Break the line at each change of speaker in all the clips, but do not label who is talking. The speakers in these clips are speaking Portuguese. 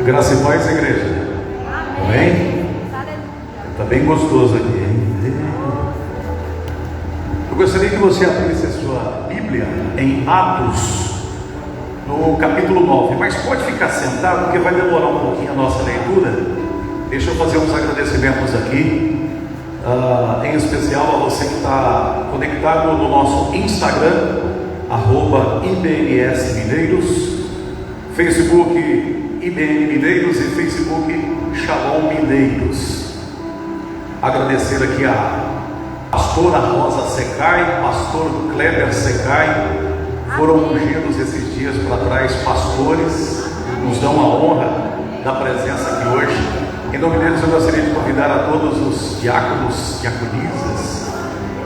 Graça e paz, igreja. Amém? Está bem gostoso aqui, hein? Eu gostaria que você abrisse a sua Bíblia em Atos, no capítulo 9. Mas pode ficar sentado, porque vai demorar um pouquinho a nossa leitura. Deixa eu fazer uns agradecimentos aqui, em especial a você que está conectado no nosso Instagram, @IBNS Mineiros, Facebook IBN Mineiros e Facebook Shalom Mineiros. Agradecer aqui a pastora Rosa Secai, pastor Kleber Secai, foram ungidos esses dias para trás pastores, nos dão a honra da presença aqui hoje. Em nome deles eu gostaria de convidar a todos os diáconos, diaconisas,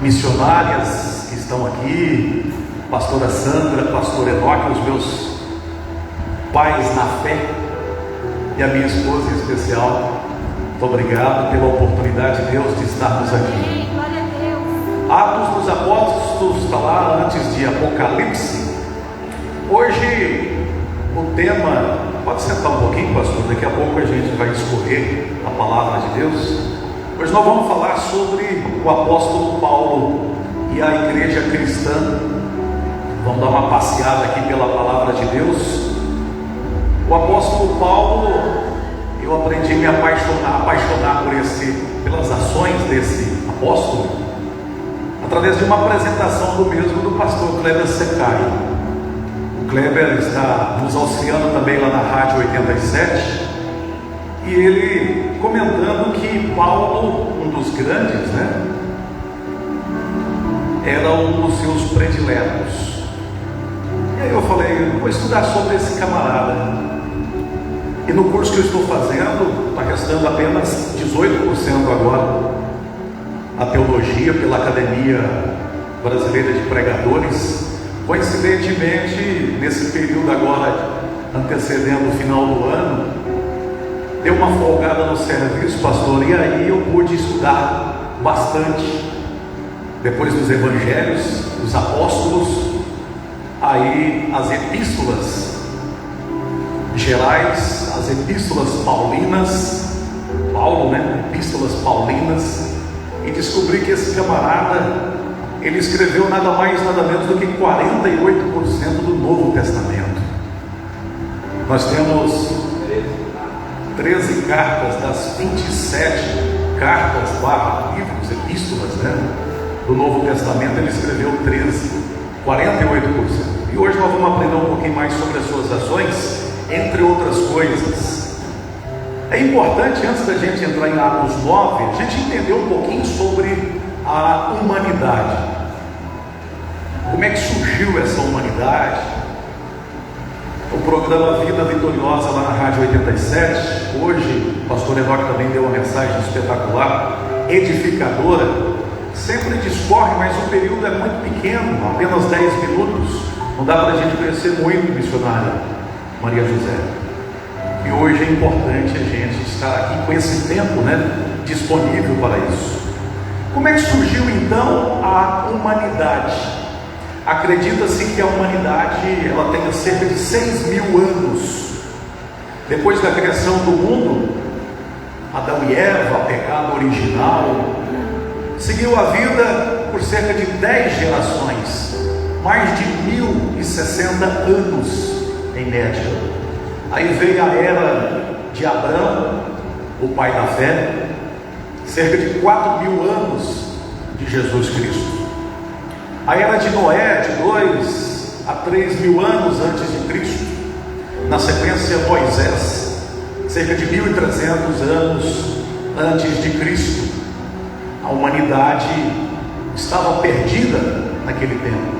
missionárias que estão aqui, pastora Sandra, pastor Enoque, os meus pais na fé e a minha esposa em especial. Muito obrigado pela oportunidade de Deus de estarmos aqui. Atos dos Apóstolos está lá antes de Apocalipse. Hoje o tema, pode sentar um pouquinho, pastor, daqui a pouco a gente vai discorrer a palavra de Deus. Hoje nós vamos falar sobre o apóstolo Paulo e a igreja cristã. Vamos dar uma passeada aqui pela palavra de Deus. O apóstolo Paulo, eu aprendi a me apaixonar pelas ações desse apóstolo, através de uma apresentação do mesmo do pastor Kleber Secai. O Kleber está nos auxiliando também lá na Rádio 87, e ele comentando que Paulo, um dos grandes, era um dos seus prediletos. E aí eu falei, vou estudar sobre esse camarada. E no curso que eu estou fazendo, está restando apenas 18% agora, a teologia pela Academia Brasileira de Pregadores. Coincidentemente, nesse período agora, antecedendo o final do ano, deu uma folgada no serviço, pastor, e aí eu pude estudar bastante. Depois dos evangelhos, dos apóstolos, aí as epístolas gerais, as epístolas paulinas, Paulo, epístolas paulinas, e descobri que esse camarada, ele escreveu nada mais, nada menos do que 48% do Novo Testamento. Nós temos 13 cartas das 27 cartas, livros, epístolas, do Novo Testamento, ele escreveu 48%. E hoje nós vamos aprender um pouquinho mais sobre as suas ações, entre outras coisas. É importante, antes da gente entrar em Atos 9, a gente entender um pouquinho sobre a humanidade. Como é que surgiu essa humanidade? O programa Vida Vitoriosa lá na Rádio 87, hoje o pastor Enoque também deu uma mensagem espetacular, edificadora. Sempre discorre, mas o período é muito pequeno, apenas 10 minutos. Não dá para a gente conhecer muito, missionária Maria José. E hoje é importante a gente estar aqui com esse tempo, disponível para isso. Como é que surgiu então a humanidade? Acredita-se que a humanidade ela tenha cerca de 6.000 anos. Depois da criação do mundo, Adão e Eva, pecado original, seguiu a vida por cerca de 10 gerações, mais de 1.060 anos em média. Aí veio a era de Abraão, o pai da fé, cerca de 4.000 anos de Jesus Cristo. A era de Noé, de 2 a 3.000 anos antes de Cristo. Na sequência, Moisés, cerca de 1.300 anos antes de Cristo. A humanidade estava perdida naquele tempo,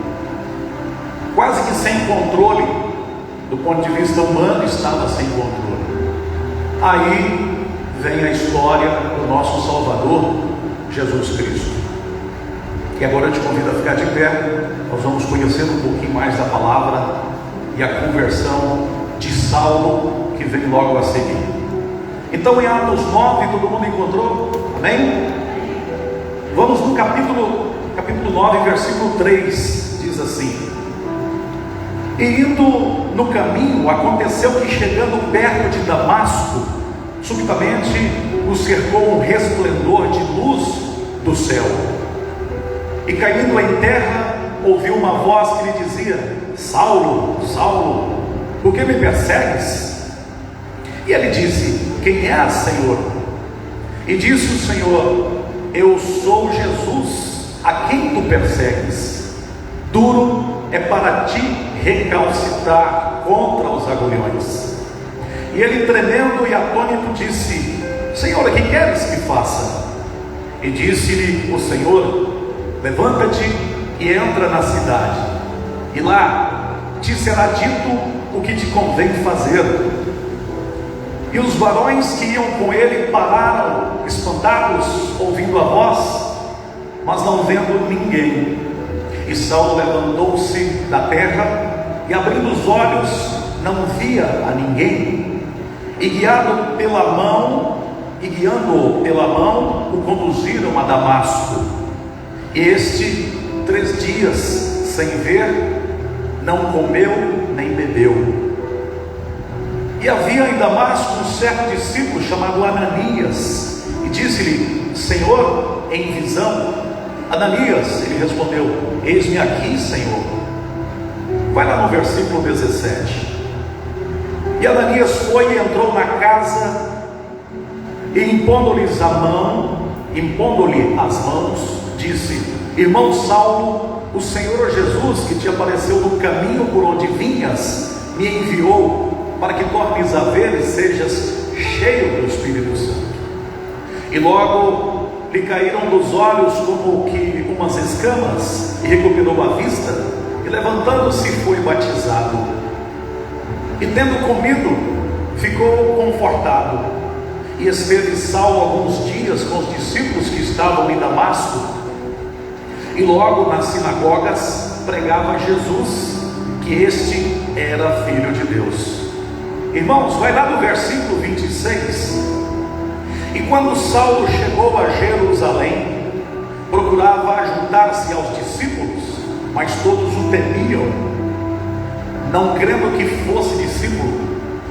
quase que sem controle. Do ponto de vista humano, estava sem controle. Aí vem a história do nosso Salvador, Jesus Cristo. E agora eu te convido a ficar de pé. Nós vamos conhecer um pouquinho mais da palavra e a conversão de Saulo, que vem logo a seguir. Então, em Atos 9, todo mundo encontrou? Amém? Vamos no capítulo 9, versículo 3, diz assim: E indo no caminho, aconteceu que, chegando perto de Damasco, subitamente o cercou um resplendor de luz do céu. E caindo em terra, ouviu uma voz que lhe dizia: Saulo, Saulo, por que me persegues? E ele disse: Quem és, Senhor? E disse o Senhor: Eu sou Jesus, a quem tu persegues. Duro é para ti recalcitrar contra os agulhões. E ele, tremendo e atônito, disse: Senhor, o que queres que faça? E disse-lhe o Senhor: Levanta-te e entra na cidade, e lá te será dito o que te convém fazer. E os varões que iam com ele pararam, espantados, ouvindo a voz, mas não vendo ninguém. E Saulo levantou-se da terra, e abrindo os olhos, não via a ninguém. E guiando-o pela mão, o conduziram a Damasco. E este, 3 dias sem ver, não comeu nem bebeu. E havia em Damasco um certo discípulo chamado Ananias, e disse-lhe: Senhor, em visão. Ananias, ele respondeu: Eis-me aqui, Senhor. Vai lá no versículo 17. E Ananias foi e entrou na casa, e impondo-lhe as mãos, disse: Irmão Saulo, o Senhor Jesus, que te apareceu no caminho por onde vinhas, me enviou para que tornes a ver e sejas cheio do Espírito Santo. E logo lhe caíram dos olhos como que umas escamas, e recuperou a vista, e levantando-se foi batizado. E tendo comido, ficou confortado. E esteve Saulo alguns dias com os discípulos que estavam em Damasco, e logo nas sinagogas pregava Jesus, que este era Filho de Deus. Irmãos, vai lá no versículo 26. E quando Saulo chegou a Jerusalém, procurava juntar-se aos discípulos, mas todos o temiam, não crendo que fosse discípulo.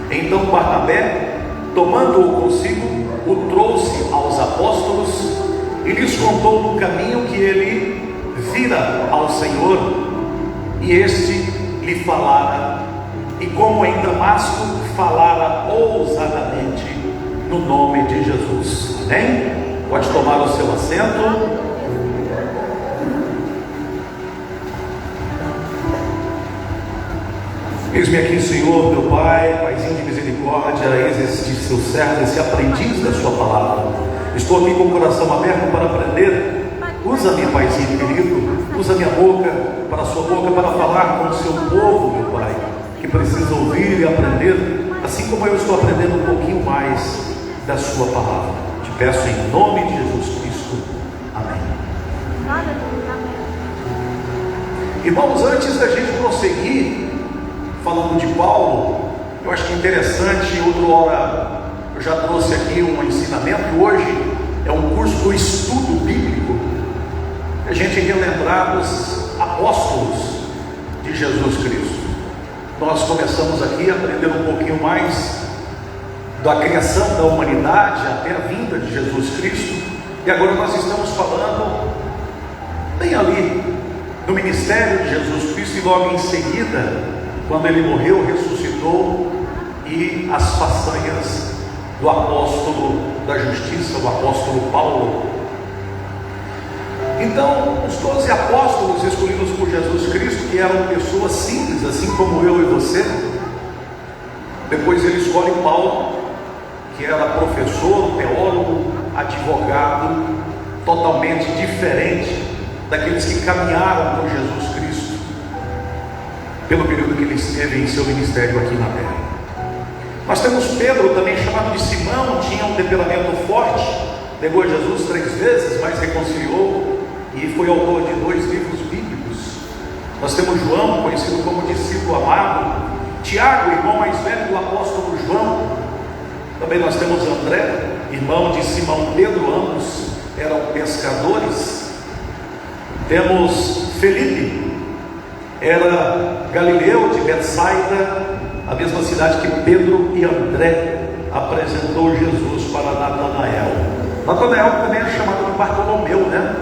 Então Barnabé, tomando-o consigo, o trouxe aos apóstolos e lhes contou no caminho que ele vira ao Senhor, e este lhe falara, e como em Damasco falara ousadamente no nome de Jesus. Amém? Pode tomar o seu assento. Eis-me aqui, Senhor, meu Pai, Paizinho de misericórdia, eis este seu servo, esse aprendiz da sua palavra. Estou aqui com o coração aberto para aprender. Usa-me, Paizinho querido, usa minha boca, para a sua boca, para falar com o seu povo, meu Pai, que precisa ouvir e aprender, assim como eu estou aprendendo um pouquinho mais da sua palavra. Te peço em nome de Jesus Cristo. Amém. Irmãos, antes da gente prosseguir falando de Paulo, eu acho que é interessante. Outra hora eu já trouxe aqui um ensinamento. Hoje é um curso do estudo bíblico, a gente relembrar os apóstolos de Jesus Cristo. Nós começamos aqui a aprender um pouquinho mais da criação da humanidade até a vinda de Jesus Cristo, e agora nós estamos falando bem ali do ministério de Jesus Cristo, e logo em seguida, quando ele morreu, ressuscitou, e as façanhas do apóstolo da justiça, o apóstolo Paulo. Então, os 12 apóstolos escolhidos por Jesus Cristo, que eram pessoas simples, assim como eu e você. Depois ele escolhe Paulo, que era professor, teólogo, advogado, totalmente diferente daqueles que caminharam com Jesus Cristo pelo período que ele esteve em seu ministério aqui na terra. Nós temos Pedro, também chamado de Simão, tinha um temperamento forte, negou Jesus 3 vezes, mas reconciliou, e foi autor de 2 livros bíblicos. Nós temos João, conhecido como discípulo amado, Tiago, irmão mais velho do apóstolo João. Também nós temos André, irmão de Simão Pedro, ambos eram pescadores. Temos Felipe, era galileu de Betsaida, a mesma cidade que Pedro e André apresentou Jesus para Natanael. Natanael também é chamado de Bartolomeu, né?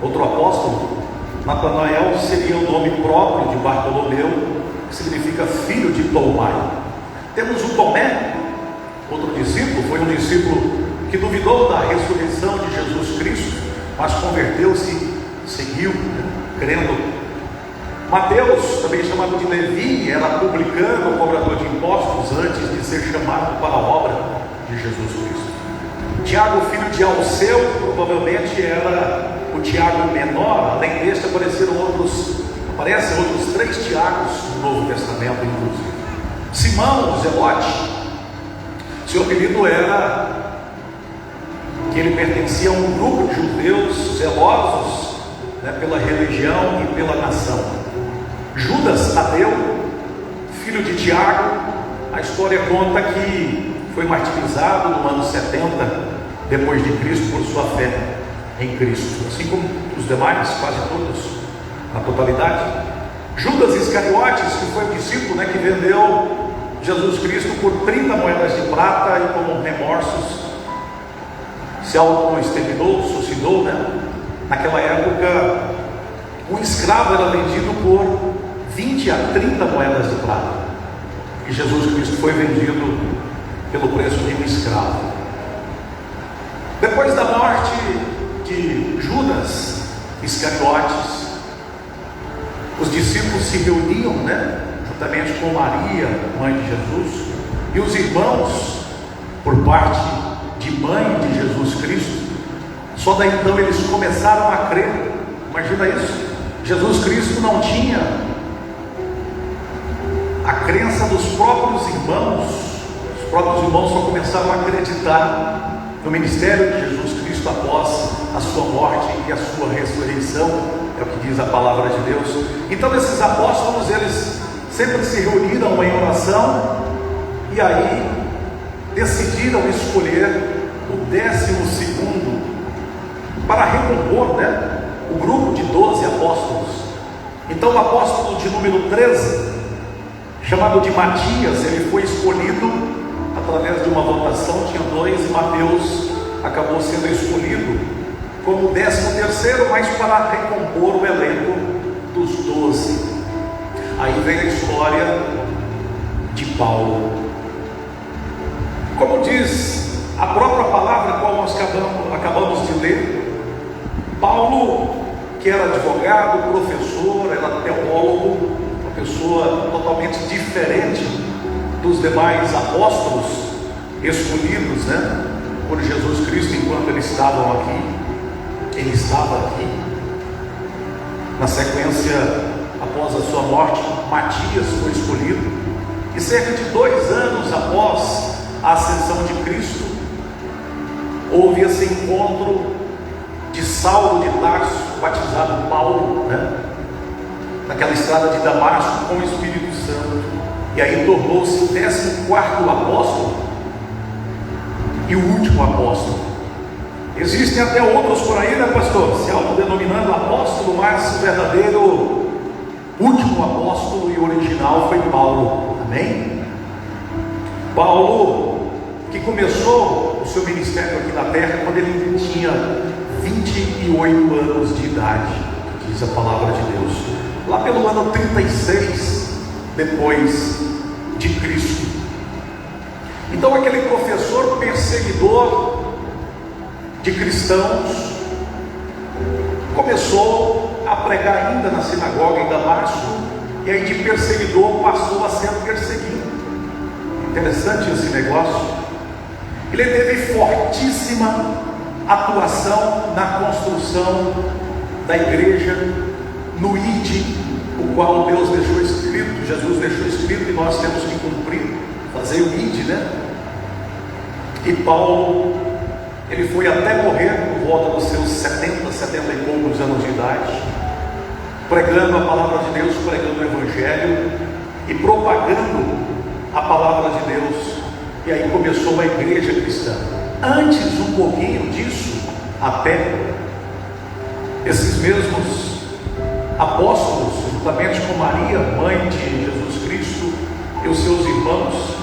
Outro apóstolo. Natanael seria o nome próprio de Bartolomeu, que significa filho de Tomai. Temos o Tomé, outro discípulo, foi um discípulo que duvidou da ressurreição de Jesus Cristo, mas converteu-se, seguiu, crendo. Mateus, também chamado de Levi, era publicano, cobrador de impostos, antes de ser chamado para a obra de Jesus Cristo. Tiago, filho de Alceu, provavelmente era o Tiago menor. Além deste, aparecem outros 3 Tiagos no Novo Testamento, inclusive. Simão, o Zelote, seu apelido era que ele pertencia a um grupo de judeus zelosos, né, pela religião e pela nação. Judas Tadeu, filho de Tiago, a história conta que foi martirizado no ano 70 depois de Cristo por sua fé em Cristo, assim como os demais, quase todos, na totalidade. Judas Iscariotes, que foi o discípulo, né, que vendeu Jesus Cristo por 30 moedas de prata e como remorsos se auto-exterminou, suicidou, né? Naquela época, um escravo era vendido por 20 a 30 moedas de prata. E Jesus Cristo foi vendido pelo preço de um escravo. Depois da morte de Judas Iscariotes, os discípulos se reuniam, né? Juntamente com Maria, mãe de Jesus, e os irmãos, por parte de mãe de Jesus Cristo. Só daí então eles começaram a crer. Imagina isso. Jesus Cristo não tinha a crença dos próprios irmãos. Os próprios irmãos só começaram a acreditar no ministério de Jesus Cristo após a sua morte e a sua ressurreição, é o que diz a palavra de Deus. Então esses apóstolos, eles sempre se reuniram em oração e aí decidiram escolher o 12º para recompor, né, o grupo de 12 apóstolos. Então o apóstolo de número 13, chamado de Matias, ele foi escolhido através de uma votação, tinha 2, e Mateus acabou sendo escolhido como o 13º, mas para recompor o elenco dos 12. Aí vem a história de Paulo. Como diz a própria palavra, qual nós acabamos de ler, Paulo, que era advogado, professor, era teólogo, uma pessoa totalmente diferente dos demais apóstolos escolhidos, né, por Jesus Cristo enquanto eles estavam aqui. Ele estava aqui. Na sequência, após a sua morte, Matias foi escolhido, e cerca de 2 anos após a ascensão de Cristo, houve esse encontro de Saulo de Tarso, batizado Paulo, né, naquela estrada de Damasco, com o Espírito Santo, e aí tornou-se o 14º apóstolo e o último apóstolo. Existem até outros por aí, né, pastor, se autodenominando apóstolo, mas o verdadeiro último apóstolo e original foi Paulo. Amém? Paulo, que começou o seu ministério aqui na terra quando ele tinha 28 anos de idade, diz a palavra de Deus, lá pelo ano 36 depois de Cristo. Então aquele professor perseguidor de cristãos começou a pregar ainda na sinagoga em Damasco, e aí de perseguidor passou a ser perseguido. Interessante esse negócio. Ele teve fortíssima atuação na construção da igreja, no ID, o qual Deus deixou escrito, Jesus deixou escrito, e nós temos que cumprir, fazer o ID, né? E Paulo, ele foi até morrer por volta dos seus 70 e poucos anos de idade, pregando a palavra de Deus, pregando o Evangelho e propagando a palavra de Deus. E aí começou a igreja cristã. Antes um pouquinho disso, até esses mesmos apóstolos juntamente com Maria, mãe de Jesus Cristo, e os seus irmãos,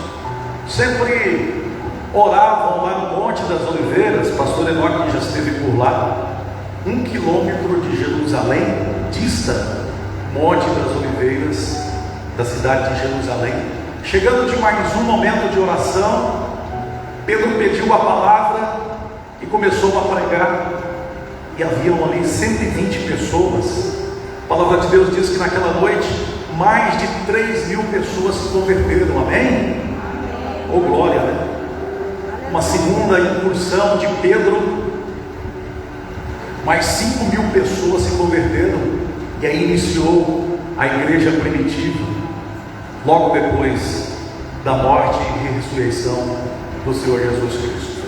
sempre oravam lá no Monte das Oliveiras. Pastor Enoque já esteve por lá. 1 quilômetro de Jerusalém dista Monte das Oliveiras da cidade de Jerusalém. Chegando de mais um momento de oração, Pedro pediu a palavra e começou a pregar, e haviam ali 120 pessoas. A palavra de Deus diz que naquela noite mais de 3.000 pessoas se converteram. Amém? Oh glória, né? Uma segunda incursão de Pedro, mais 5.000 pessoas se converteram, e aí iniciou a igreja primitiva, logo depois da morte e ressurreição do Senhor Jesus Cristo.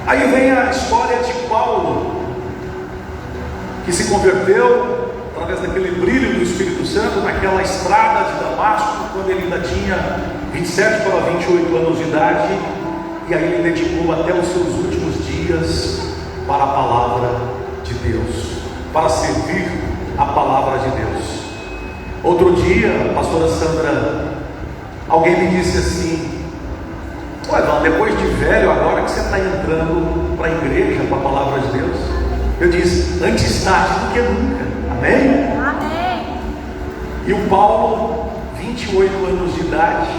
Aí vem a história de Paulo, que se converteu através daquele brilho do Espírito Santo naquela estrada de Damasco, quando ele ainda tinha 27 para 28 anos de idade, e aí ele dedicou até os seus últimos dias para a palavra de Deus, para servir a palavra de Deus. Outro dia, a pastora Sandra, alguém me disse assim: ué, não, depois de velho, agora que você está entrando para a igreja, para a palavra de Deus? Eu disse: antes tarde do que nunca. Amém?
Amém.
E o Paulo, 28 anos de idade,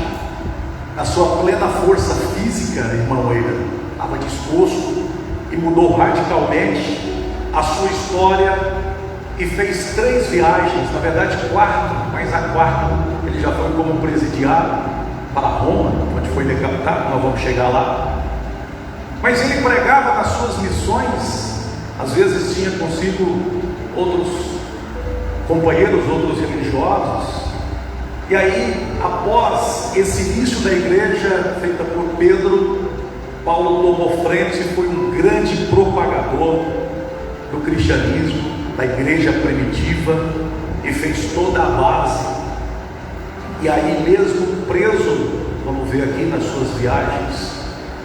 na sua plena força física, irmão, ele estava disposto e mudou radicalmente a sua história, e fez 3 viagens, na verdade 4, mas a 4 ele já foi como presidiário para Roma, onde foi decapitado. Nós vamos chegar lá. Mas ele pregava nas suas missões, às vezes tinha consigo outros companheiros, outros religiosos. E aí, após esse início da igreja feita por Pedro, Paulo tomou frente e foi um grande propagador do cristianismo, da igreja primitiva, e fez toda a base. E aí, mesmo preso, vamos ver aqui nas suas viagens,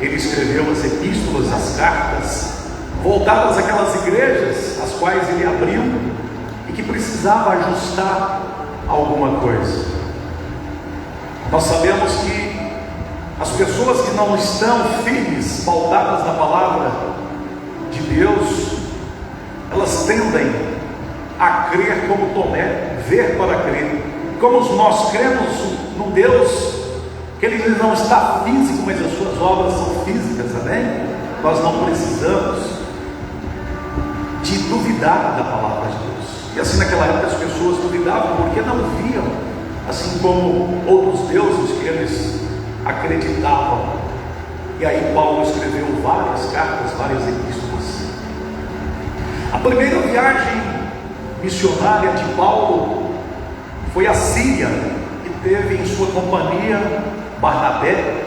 ele escreveu as epístolas, as cartas, voltadas àquelas igrejas as quais ele abriu e que precisava ajustar alguma coisa. Nós sabemos que as pessoas que não estão firmes, pautadas na palavra de Deus, elas tendem a crer como Tomé, ver para crer. Como nós cremos num Deus que ele não está físico, mas as suas obras são físicas, amém? Nós não precisamos de duvidar da palavra de Deus. E assim, naquela época as pessoas duvidavam porque não viam, assim como outros deuses que eles acreditavam. E aí Paulo escreveu várias cartas, várias epístolas. A primeira viagem missionária de Paulo foi a Síria, e teve em sua companhia Barnabé.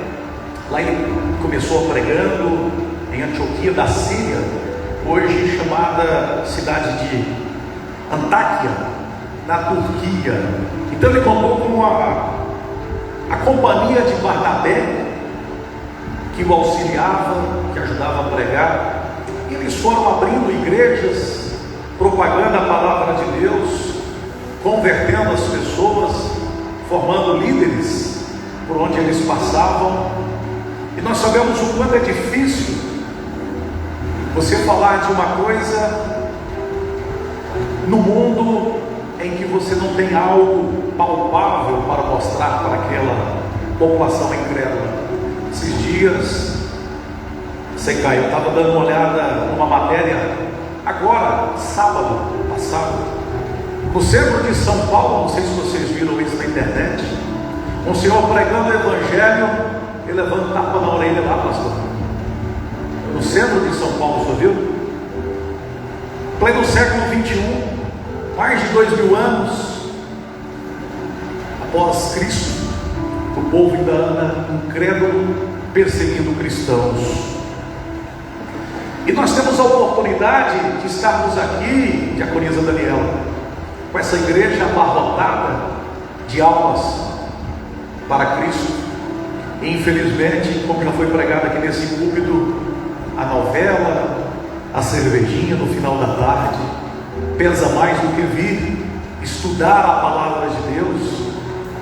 Lá ele começou pregando em Antioquia da Síria, hoje chamada cidade de Antáquia, na Turquia. Então ele contou com a companhia de Barnabé, que o auxiliava, que ajudava a pregar. E eles foram abrindo igrejas, propagando a palavra de Deus, convertendo as pessoas, formando líderes por onde eles passavam. E nós sabemos o quanto é difícil você falar de uma coisa no mundo em que você não tem algo palpável para mostrar para aquela população incrédula. Esses dias, eu estava dando uma olhada numa matéria, agora, sábado passado, no centro de São Paulo, não sei se vocês viram isso na internet, um senhor pregando o evangelho e levando tapa na orelha lá, pastor. No centro de São Paulo, você viu? Pleno século 21, mais de 2000 anos após Cristo, o povo ainda anda incrédulo, perseguindo cristãos. E nós temos a oportunidade de estarmos aqui, diaconisa Daniela, com essa igreja abarrotada de almas para Cristo. E infelizmente, como já foi pregado aqui nesse púlpito, a novela, a cervejinha no final da tarde pesa mais do que vir estudar a palavra de Deus,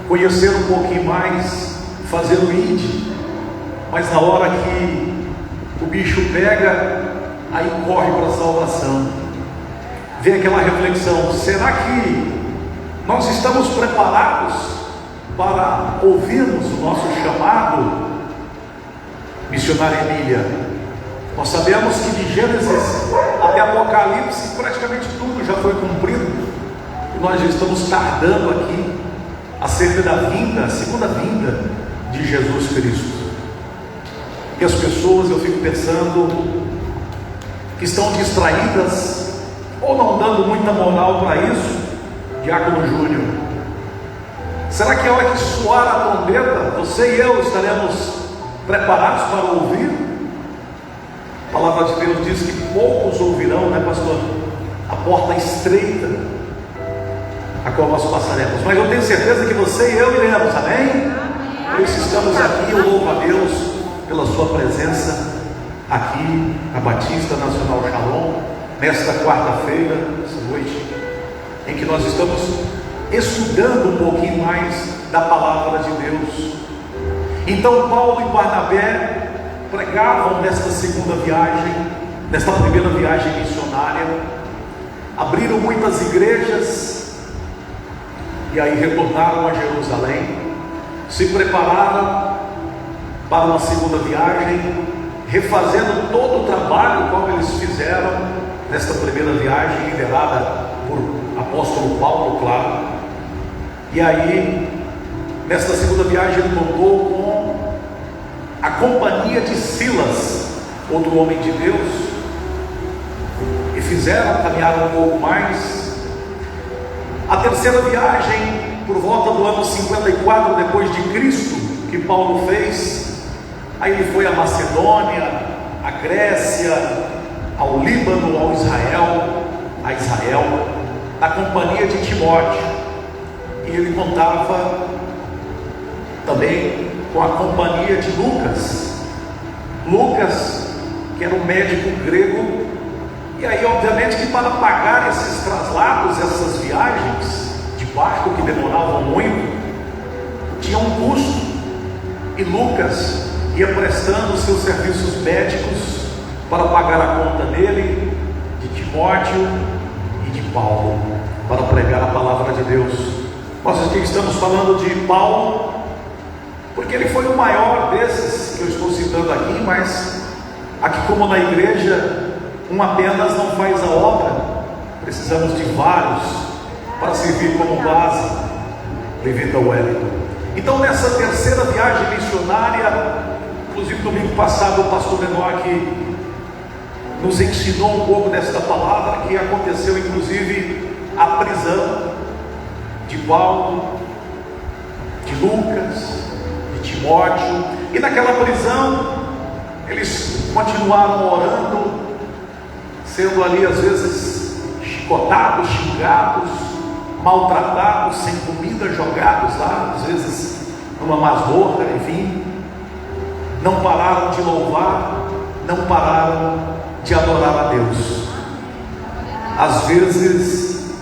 conhecer um pouquinho mais, fazer o ID, mas na hora que o bicho pega, aí corre para a salvação. Vem aquela reflexão: será que nós estamos preparados para ouvirmos o nosso chamado? Missionária Emília, nós sabemos que de Gênesis até Apocalipse praticamente tudo já foi cumprido, e nós já estamos tardando aqui acerca da vinda, a segunda vinda de Jesus Cristo. E as pessoas, eu fico pensando, que estão distraídas ou não dando muita moral para isso. Diácono Júnior, será que a hora que soar a trombeta, você e eu estaremos preparados para ouvir? A palavra de Deus diz que poucos ouvirão, né, pastor? A porta estreita a qual nós passaremos, mas eu tenho certeza que você e eu iremos, amém? Por isso estamos aqui. Eu louvo a Deus pela sua presença aqui na Batista Nacional Shalom, nesta quarta-feira, essa noite, em que nós estamos estudando um pouquinho mais da palavra de Deus. Então Paulo e Barnabé pregavam nesta segunda viagem, nesta primeira viagem missionária, abriram muitas igrejas, e aí retornaram a Jerusalém, se prepararam para uma segunda viagem, refazendo todo o trabalho como eles fizeram nesta primeira viagem, liderada por apóstolo Paulo, claro. E aí, nesta segunda viagem, ele contou com a companhia de Silas, outro homem de Deus, e caminharam um pouco mais. A terceira viagem, por volta do ano 54 depois de Cristo, que Paulo fez, aí ele foi à Macedônia, à Grécia, ao Líbano, a Israel, na companhia de Timóteo. E ele contava também com a companhia de Lucas, que era um médico grego. E aí, obviamente, que para pagar esses traslados, essas viagens de barco que demoravam muito, tinha um custo, e Lucas ia prestando seus serviços médicos para pagar a conta dele, de Timóteo e de Paulo, para pregar a palavra de Deus. Nós aqui estamos falando de Paulo, porque ele foi o maior desses que eu estou citando aqui, mas aqui, como na igreja, um apenas não faz a obra, precisamos de vários para servir como base. Levita Wellington. Então, nessa terceira viagem missionária, inclusive domingo passado o pastor Enoque nos ensinou um pouco desta palavra, que aconteceu inclusive a prisão de Paulo, de Lucas, de Timóteo. E naquela prisão eles continuaram orando, sendo ali às vezes chicotados, xingados, maltratados, sem comida, jogados lá, às vezes numa masmorra, enfim. Não pararam de louvar, não pararam de adorar a Deus. Às vezes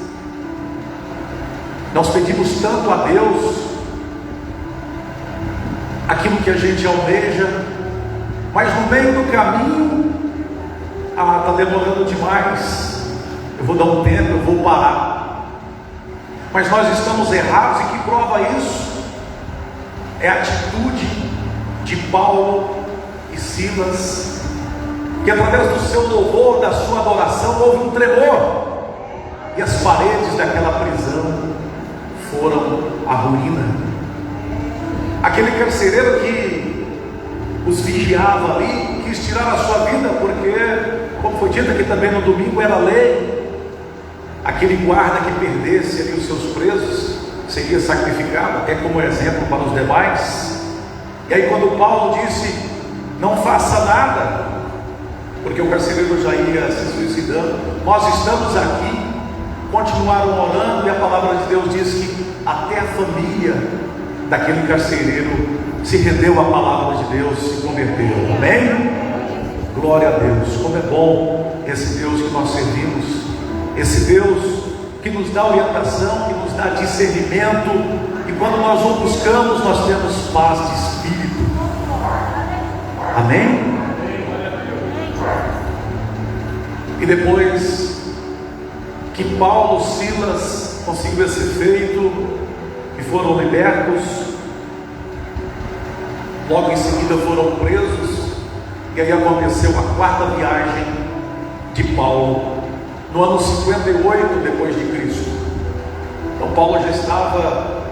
nós pedimos tanto a Deus aquilo que a gente almeja, mas no meio do caminho, está demorando demais, eu vou dar um tempo, eu vou parar. Mas nós estamos errados, e que prova isso é a atitude de Paulo e Silas, que através do seu louvor, da sua adoração, houve um tremor, e as paredes daquela prisão foram a ruína. Aquele carcereiro que os vigiava ali quis tirar a sua vida, porque, como foi dito aqui também no domingo, era lei. Aquele guarda que perdesse ali os seus presos seria sacrificado, até como exemplo para os demais. E aí, quando Paulo disse: não faça nada, porque o carcereiro já ia se suicidando, nós estamos aqui, continuaram orando, e a palavra de Deus diz que até a família daquele carcereiro se rendeu à palavra de Deus, se converteu. Amém? Glória a Deus. Como é bom esse Deus que nós servimos, esse Deus que nos dá orientação, que nos dá discernimento, e quando nós o buscamos, nós temos paz de espírito. Amém? E depois que Paulo, Silas conseguiu esse feito e foram libertos, logo em seguida foram presos, e aí aconteceu a quarta viagem de Paulo, no ano 58 depois de Cristo. Então Paulo já estava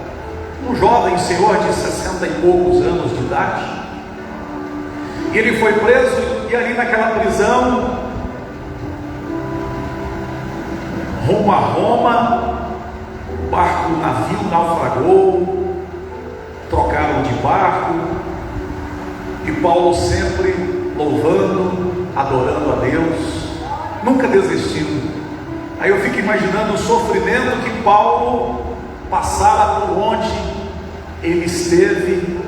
um jovem senhor de 60 e poucos anos de idade, e ele foi preso, e ali naquela prisão, rumo a Roma, o navio naufragou, trocaram de barco, e Paulo sempre louvando, adorando a Deus, nunca desistindo. Aí eu fico imaginando o sofrimento que Paulo passara por onde ele esteve,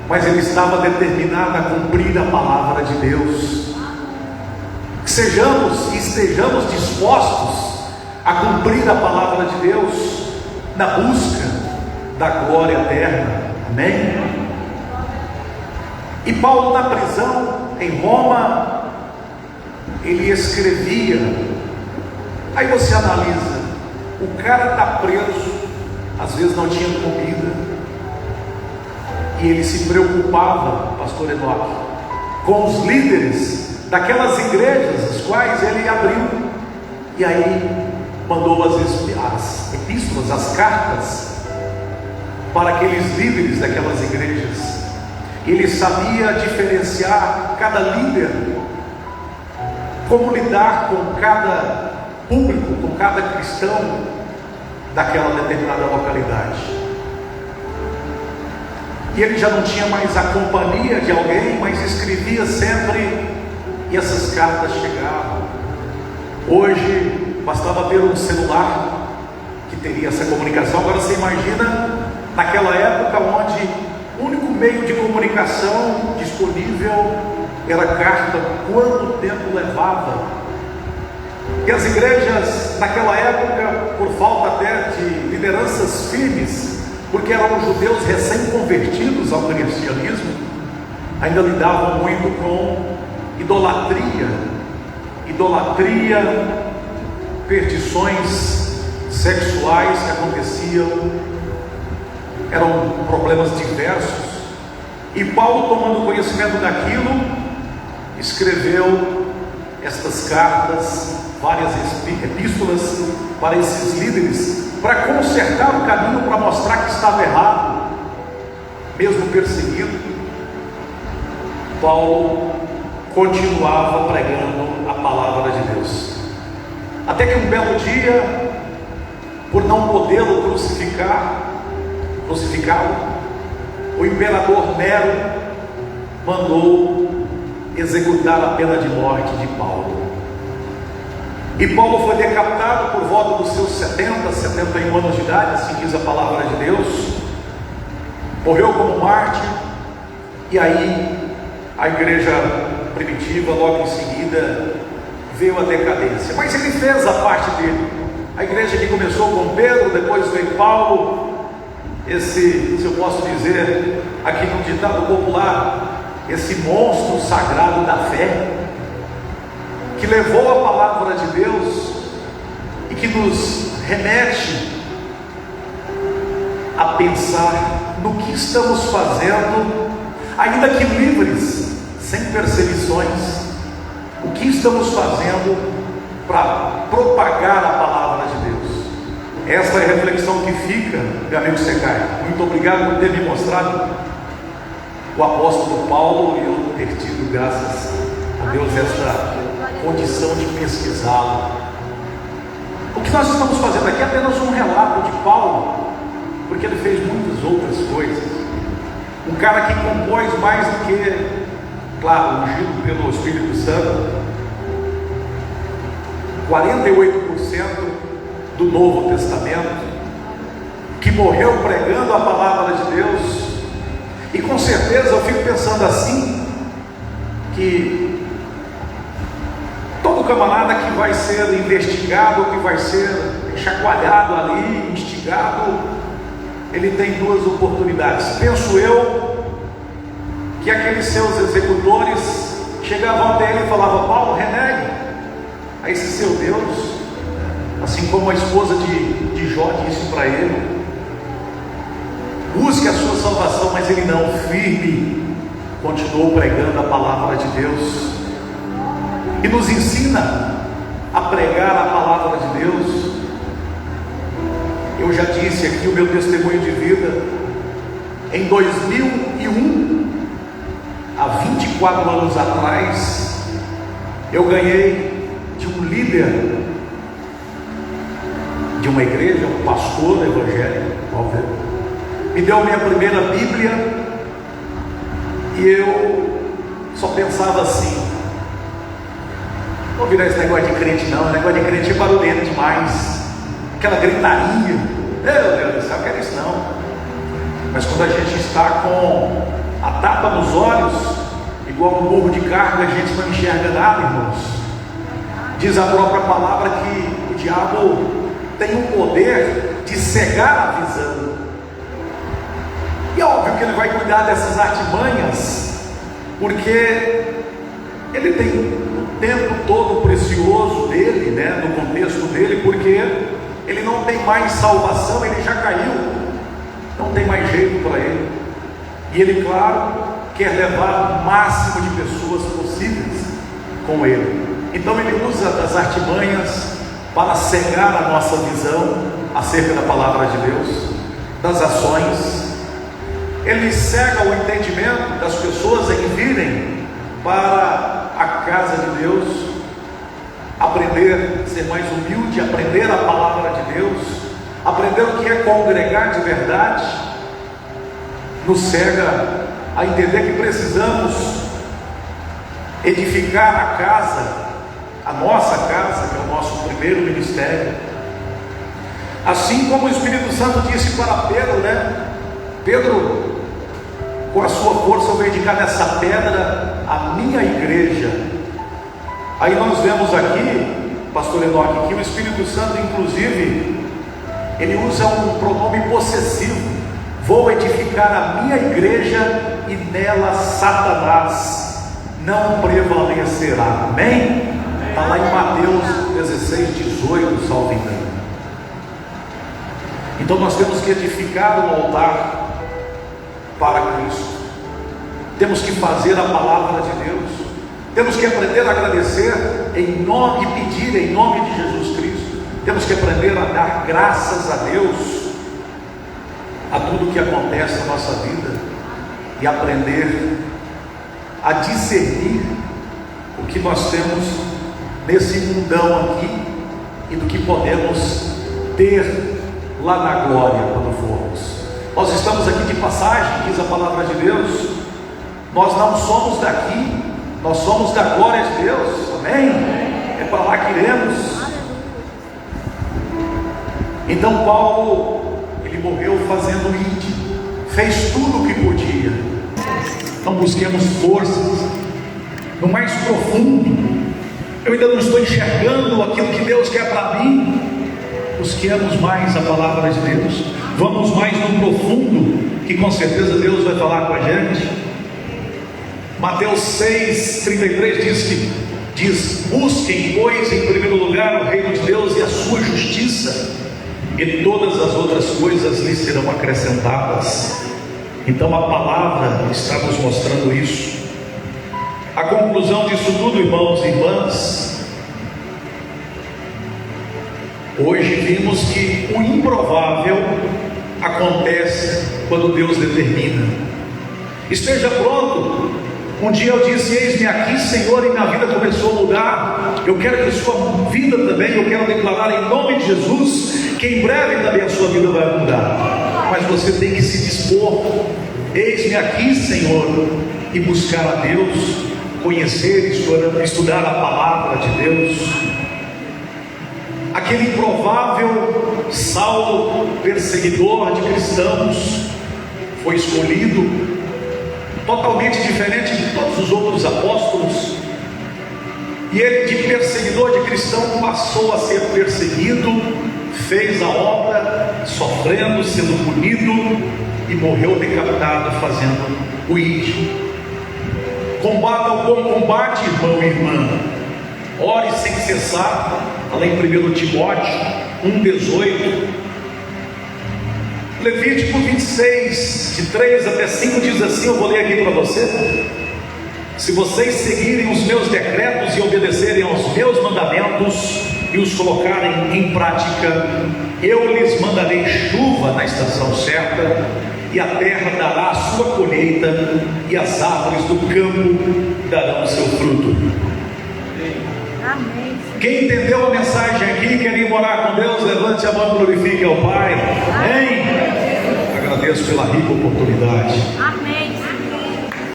mas ele estava determinado a cumprir a palavra de Deus. Que sejamos e estejamos dispostos a cumprir a palavra de Deus na busca da glória eterna. Amém? E Paulo, na prisão em Roma, ele escrevia. Aí você analisa, o cara está preso, às vezes não tinha comida, e ele se preocupava, pastor Enoque, com os líderes daquelas igrejas as quais ele abriu, e aí mandou as epístolas, as cartas para aqueles líderes daquelas igrejas. Ele sabia diferenciar cada líder, como lidar com cada público, com cada cristão daquela determinada localidade. E ele já não tinha mais a companhia de alguém, mas escrevia sempre, e essas cartas chegavam. Hoje bastava ter um celular que teria essa comunicação. Agora você imagina naquela época onde o único meio de comunicação disponível era carta. Quanto tempo levava? E as igrejas naquela época, por falta até de lideranças firmes, porque eram judeus recém-convertidos ao cristianismo, ainda lidavam muito com idolatria, perdições sexuais que aconteciam, eram problemas diversos. E Paulo, tomando conhecimento daquilo, escreveu estas cartas, várias epístolas para esses líderes, para consertar o caminho, para mostrar que estava errado, mesmo perseguido. Paulo continuava pregando a palavra de Deus, até que um belo dia, por não podê-lo crucificá-lo, o imperador Nero mandou executar a pena de morte de Paulo. E Paulo foi decapitado por volta dos seus 71 anos de idade, assim diz a palavra de Deus. Morreu como mártir. E aí a igreja primitiva, logo em seguida, veio a decadência. Mas ele fez a parte dele. A igreja que começou com Pedro, depois veio Paulo. Esse, se eu posso dizer aqui no ditado popular, esse monstro sagrado da fé, que levou a palavra de Deus e que nos remete a pensar no que estamos fazendo, ainda que livres, sem perseguições. O que estamos fazendo para propagar a palavra de Deus? Esta é a reflexão que fica, meu amigo Secai. Muito obrigado por ter me mostrado o apóstolo Paulo, e eu ter tido, graças a Deus, esta condição de pesquisá-lo. O que nós estamos fazendo aqui é apenas um relato de Paulo, porque ele fez muitas outras coisas. Um cara que compôs mais do que, claro, ungido pelo Espírito Santo, 48% do Novo Testamento, que morreu pregando a palavra de Deus. E com certeza eu fico pensando assim, que todo camarada que vai ser investigado, que vai ser chacoalhado ali, instigado, ele tem duas oportunidades. Penso eu que aqueles seus executores chegavam até ele e falavam: Paulo, renegue a esse seu Deus, assim como a esposa de Jó disse para ele. Busque a sua salvação, mas ele não, firme, continuou pregando a palavra de Deus, e nos ensina a pregar a palavra de Deus. Eu já disse aqui o meu testemunho de vida. Em 2001, há 24 anos atrás, eu ganhei de um líder de uma igreja, um pastor evangélico, me deu a minha primeira Bíblia, e eu só pensava assim: não vou virar esse negócio de crente não, esse negócio de crente é barulhento demais, aquela gritaria, meu Deus do céu, eu quero isso não. Mas quando a gente está com a tapa nos olhos, igual um burro de carga, a gente não enxerga nada, irmãos. Diz a própria palavra que o diabo tem o poder de cegar a visão. E é óbvio que ele vai cuidar dessas artimanhas, porque ele tem o tempo todo precioso dele, né, no contexto dele, porque ele não tem mais salvação, ele já caiu, não tem mais jeito para ele. E ele, claro, quer levar o máximo de pessoas possíveis com ele. Então ele usa das artimanhas para cegar a nossa visão acerca da palavra de Deus, das ações. Ele cega o entendimento das pessoas em virem para a casa de Deus, aprender a ser mais humilde, aprender a palavra de Deus, aprender o que é congregar de verdade. Nos cega a entender que precisamos edificar a casa, a nossa casa, que é o nosso primeiro ministério. Assim como o Espírito Santo disse para Pedro, né? Pedro, com a sua força eu vou dedicar nessa pedra a minha igreja. Aí nós vemos aqui, pastor Enoque, que o Espírito Santo, inclusive, ele usa um pronome possessivo: vou edificar a minha igreja e nela Satanás não prevalecerá. Amém? Está lá em Mateus 16, 18, salvo engano. Então nós temos que edificar um altar para Cristo, temos que fazer a palavra de Deus, temos que aprender a agradecer em nome e pedir em nome de Jesus Cristo, temos que aprender a dar graças a Deus a tudo que acontece na nossa vida, e aprender a discernir o que nós temos nesse mundão aqui e do que podemos ter lá na glória quando formos. Nós estamos aqui de passagem, diz a palavra de Deus. Nós não somos daqui, nós somos da glória de Deus, amém? É para lá que iremos. Então Paulo, ele morreu fazendo íntimo, fez tudo o que podia. Não busquemos forças no mais profundo. Eu ainda não estou enxergando aquilo que Deus quer para mim. Busquemos mais a palavra de Deus, vamos mais no profundo, que com certeza Deus vai falar com a gente. Mateus 6,33 diz: busquem, pois, em primeiro lugar o reino de Deus e a sua justiça, e todas as outras coisas lhes serão acrescentadas. Então a palavra está nos mostrando isso. A conclusão disso tudo, irmãos e irmãs, hoje vimos que o improvável acontece quando Deus determina. Esteja pronto. Um dia eu disse: eis-me aqui, Senhor, e minha vida começou a mudar. Eu quero que a sua vida também, eu quero declarar em nome de Jesus, que em breve também a sua vida vai mudar. Mas você tem que se dispor. Eis-me aqui, Senhor, e buscar a Deus, conhecer e estudar a palavra de Deus. Aquele improvável Saulo, perseguidor de cristãos, foi escolhido, totalmente diferente de todos os outros apóstolos, e ele, de perseguidor de cristão, passou a ser perseguido, fez a obra, sofrendo, sendo punido, e morreu decapitado fazendo o id. Combata o bom combate, irmão e irmã. Ore sem cessar. Fala em 1 Timóteo 1,18. Levítico 26, de 3 até 5 diz assim, eu vou ler aqui para você. Se vocês seguirem os meus decretos e obedecerem aos meus mandamentos e os colocarem em prática, eu lhes mandarei chuva na estação certa, e a terra dará a sua colheita, e as árvores do campo darão o seu fruto.
Amém.
Quem entendeu a mensagem aqui, quer ir morar com Deus, levante a mão e glorifique ao Pai. Amém. Agradeço pela rica oportunidade.
Amém.